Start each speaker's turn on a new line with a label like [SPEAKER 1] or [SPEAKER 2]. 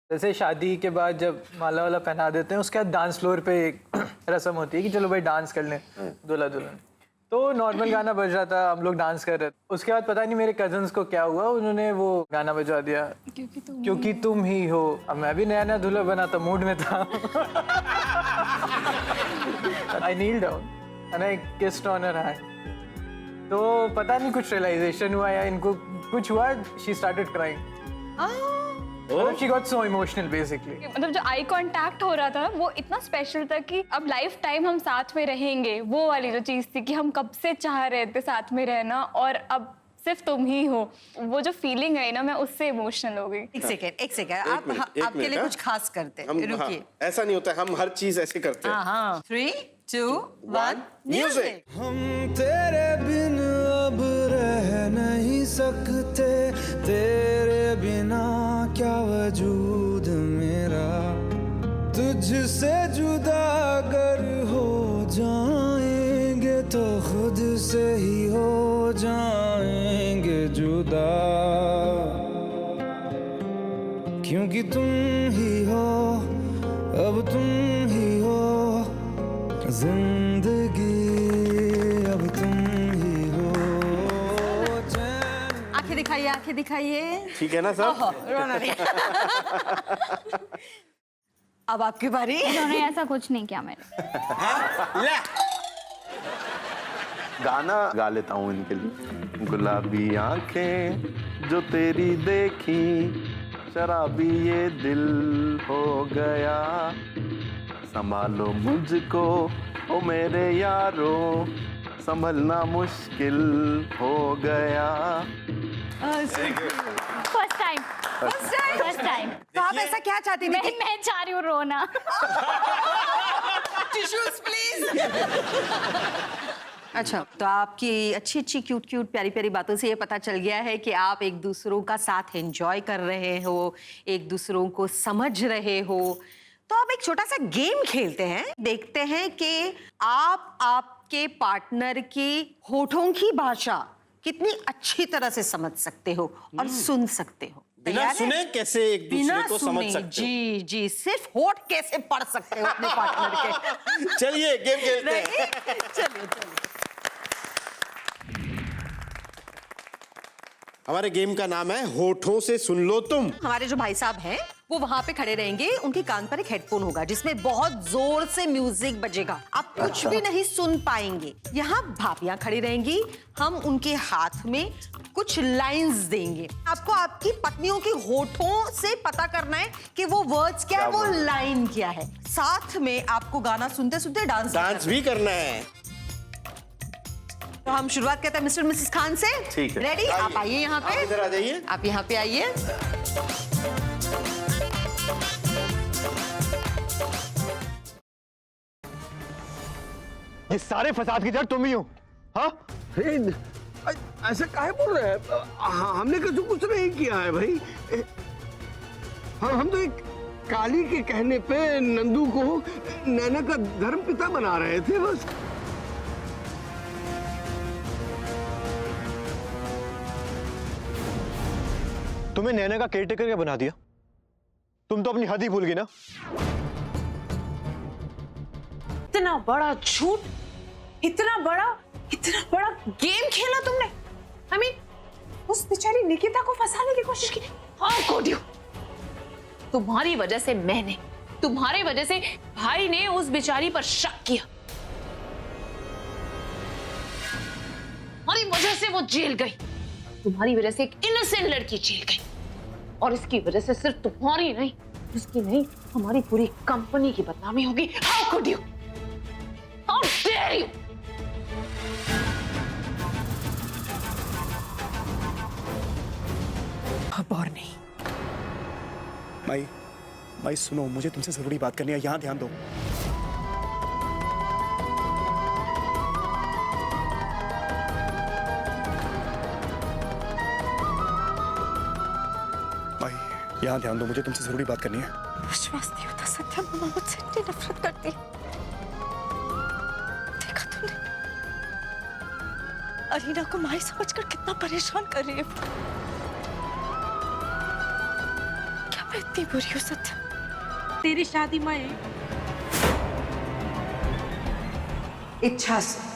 [SPEAKER 1] जैसे शादी के बाद जब माला वाला पहना देते हैं, उसके बाद डांस फ्लोर पे एक रस्म होती है कि चलो भाई डांस कर लें दूल्हा दुल्हन। तो नॉर्मल गाना बज रहा था, हम लोग डांस कर रहे थे। उसके बाद पता नहीं मेरे कजन्स को क्या हुआ, उन्होंने वो गाना बजा दिया, क्योंकि तुम ही हो। अब मैं भी नया नया दूल्हा बना था, मूड में था। I kneel down and I kissed on her hand. तो पता नहीं कुछ रियलाइजेशन हुआ या इनको कुछ हुआ, she started crying. She got so emotional basically.
[SPEAKER 2] मतलब जो आई कांटेक्ट हो रहा था वो इतना स्पेशल था कि अब लाइफ टाइम हम साथ में रहेंगे, वो वाली जो चीज थी कि हम कब से चाह रहे थे साथ में रहना और अब सिर्फ तुम ही हो, वो जो फीलिंग है ना, मैं उससे इमोशनल हो गई।
[SPEAKER 3] एक सेकेंड आपके लिए कुछ खास करते हैं, रुकिए।
[SPEAKER 4] ऐसा नहीं होता, हम हर चीज ऐसे करते हैं।
[SPEAKER 3] हाँ 3, 2, 1 म्यूजिक।
[SPEAKER 5] हम तेरे बिन अब रह नहीं सकते, तेरे बिना क्या वजूद मेरा, तुझसे जुदा अगर हो जाएंगे तो खुद से ही हो जाएंगे जुदा, क्योंकि तुम ही हो, अब तुम ही हो जिंदगी, अब तुम ही हो।
[SPEAKER 3] आंखें दिखाइए, आंखें दिखाइए।
[SPEAKER 4] ठीक है ना सर?
[SPEAKER 3] रोना नहीं। अब आपकी बारी।
[SPEAKER 2] उन्होंने ऐसा कुछ नहीं किया मैंने।
[SPEAKER 4] गाना गा लेता हूँ इनके लिए। गुलाबी आंखें जो तेरी देखी, शराबी ये दिल हो गया, संभालो मुझको ओ मेरे यारो, संभलना मुश्किल हो गया।
[SPEAKER 2] First time.
[SPEAKER 3] तो आप ऐसा क्या चाहती थी?
[SPEAKER 2] मैं चाह रही हूँ रोना।
[SPEAKER 3] Tissues please. अच्छा, तो आपकी अच्छी अच्छी क्यूट क्यूट प्यारी प्यारी बातों से ये पता चल गया है कि आप एक दूसरों का साथ एंजॉय कर रहे हो, एक दूसरों को समझ रहे हो। तो अब एक छोटा सा गेम खेलते हैं, देखते हैं कि आप आपके पार्टनर की होठों की भाषा कितनी अच्छी तरह से समझ सकते हो और सुन सकते हो।
[SPEAKER 4] बिना सुने कैसे एक दूसरे को समझ सकते हो?
[SPEAKER 3] जी जी, सिर्फ होठ कैसे पढ़ सकते हो अपने पार्टनर के।
[SPEAKER 4] चलिए गेम खेलते हैं।
[SPEAKER 3] चलिए चलिए।
[SPEAKER 4] हमारे गेम का नाम है होठों से सुन लो तुम।
[SPEAKER 3] हमारे जो भाई साहब हैं वो वहां पे खड़े रहेंगे, उनके कान पर एक हेडफोन होगा जिसमें बहुत जोर से म्यूजिक बजेगा, आप कुछ भी नहीं सुन पाएंगे। यहाँ भाभियां खड़ी रहेंगी, हम उनके हाथ में कुछ लाइंस देंगे, आपको आपकी पत्नियों की होठों से पता करना है कि वो वर्ड्स क्या है, वो लाइन क्या है। साथ में आपको गाना सुनते सुनते डांस
[SPEAKER 4] भी करना है।
[SPEAKER 3] तो हम शुरुआत करते हैं मिस्टर मिसेस खान से।
[SPEAKER 4] ठीक है।
[SPEAKER 3] रेडी? आप आइए यहाँ पे।
[SPEAKER 4] इधर आ जाइए।
[SPEAKER 3] आप यहाँ पे आइए।
[SPEAKER 6] ये सारे फसाद की जड़ तुम ही हो। हाँ,
[SPEAKER 7] ऐसे काहे बोल रहे हैं? हमने कुछ नहीं किया है भाई। हम तो एक काली के कहने पे नंदू को नैना का धर्म पिता बना रहे थे बस।
[SPEAKER 6] तुम्हें नैना का केयरटेकर क्या बना दिया? तुम तो अपनी हद ही भूल गई ना।
[SPEAKER 8] इतना बड़ा झूठ, इतना बड़ा गेम खेला तुमने। I mean, उस बेचारी निकिता को फंसाने की कोशिश की। How could you? तुम्हारी वजह से मैंने, तुम्हारी वजह से भाई ने उस बेचारी पर शक किया, तुम्हारी वजह से वो जेल गई, तुम्हारी वजह से एक इनोसेंट लड़की जेल गई, और इसकी वजह से सिर्फ तुम्हारी नहीं, उसकी नहीं, हमारी पूरी कंपनी की बदनामी होगी। How could you? How dare you?
[SPEAKER 3] अब और नहीं।
[SPEAKER 6] भाई सुनो, मुझे तुमसे जरूरी बात करनी है, यहाँ ध्यान दो। भाई यहाँ ध्यान दो, मुझे तुमसे जरूरी बात करनी है।
[SPEAKER 3] विश्वास नहीं होता सत्या, मम्मा मुझसे इतनी नफरत करती। देखा तुमने अरीना को माई समझकर कितना परेशान कर रही है। क्या
[SPEAKER 2] मैं इतनी बुरी हूँ सत्य।
[SPEAKER 8] तेरी शादी मैं इच्छा से